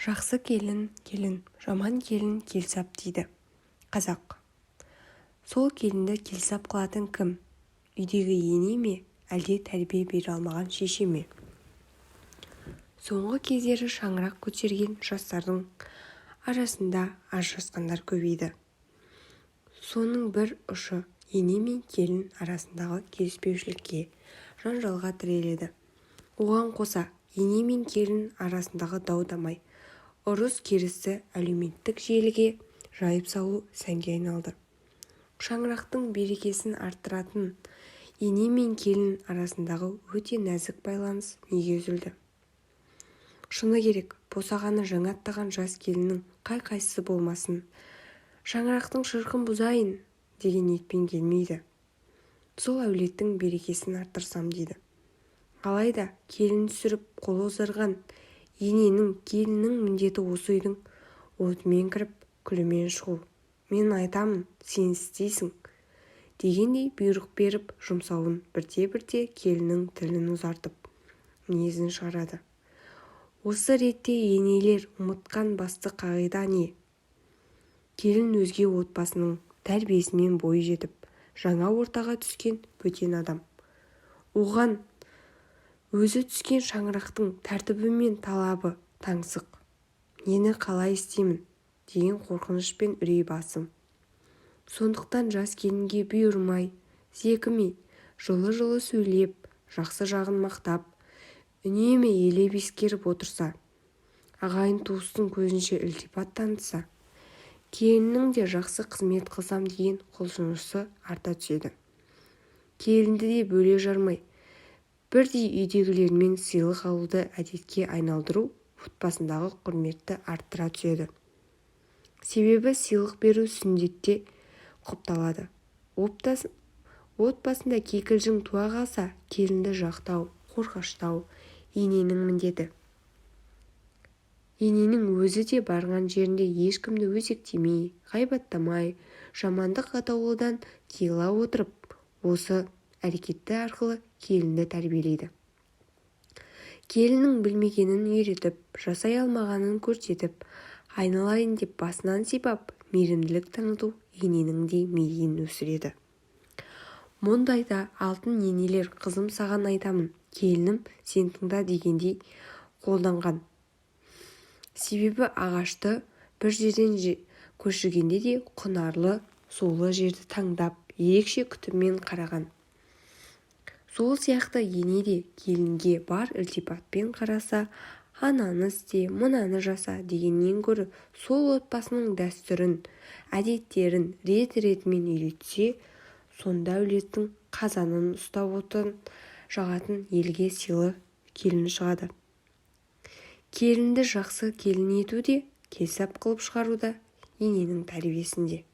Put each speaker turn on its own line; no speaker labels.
Жақсы келін, жаман келін келсап дейді қазақ. Сол келінді келсап қылатын кім? Үйдегі ене ме, әлде тәрбие бере алмаған шеше ме? Соңғы кездері шаңырақ көтерген жастардың арасында ажырасқандар көбейді. Соның бір ұшы ене мен келін арасындағы келіспеушілікке, жанжалға тіреледі. Оған қоса ене мен келін арасындағы дау-дамай, ұрыс-керісті әлеуметтік желіге жайып салу сәнге айналды. Шаңырақтың берекесін арттыратын ене мен келін арасындағы өте нәзік байланыс неге үзілді? Шыны керек, босағаны жаңа аттаған жас келіннің қай-қайсысы болмасын, шаңырақтың шырқын бұзайын деген ниетпен келмейді. Сол әулеттің берекесін арттырсам дейді. Алайда келін түсіріп қолы ұзарған ененің, келіннің міндеті осы үйдің отымен кіріп, күлімен шығу. Мен айтамын, сен істейсің дегендей бұйрық беріп жұмсауын бірте-бірте келіннің тілін ұзартып, мінезін шығарады. Осы ретте енелер ұмытқан басты қағида не? Келін өзге отбасының тәрбиесімен бойы жетіп, жаңа ортаға түскен бөтен адам. Оған өзі түскен шаңырақтың тәртібі мен талабы таңсық. Нені қалай істеймін деген қорқыныш пен үрей басым. Сондықтан жас келінге бұйырмай, зекімей, жылы-жылы сөйлеп, жақсы жағын мақтап, үнемі елеп ескеріп отырса, ағайын туыстың көзінше ілтипат танытса, келіннің де жақсы қызмет қылсам деген құлшынысы арта түседі. Келінді де бөле жармай, бірдей үйдегілермен сыйлық алуды әдетке айналдыру отбасындағы құрметті арттыра түседі. Себебі сыйлық беру сүндетте құпталады. Отбасында кикілжің туа қалса, келінді жақтау, қорғаштау ененің міндеті. Ененің өзі де барған жерінде ешкімді өзектемей, ғайбаттамай, жамандық атаулыдан тыйыла отырып, осы әрекеті арқылы келінді тәрбиелейді. Келіннің білмегенін үйретіп, жасай алмағанын көрсетіп, айналайын деп басынан сипап, мейірімділік таныту ененің де мейірін өсіреді. Мұндайда алтын енелер қызым саған айтамын, келінім сен тыңда дегендей қолданған. Себебі ағашты бір жерден көшіргенде де құнарлы, сулы жерді таңдап, ерекше күтіммен қараған. Сол сияқты ене де келінге бар ілтипатпен қараса, ананы істе, мынаны жаса дегеннен гөрі сол отбасының дәстүрін, әдеттерін рет-ретімен үйретсе, сонда әулеттің қазанын ұстап отын жағатын елге сыйлы келін шығады. Келінді жақсы келін ету де, келсап қылып шығару да ененің тәрбиесінде.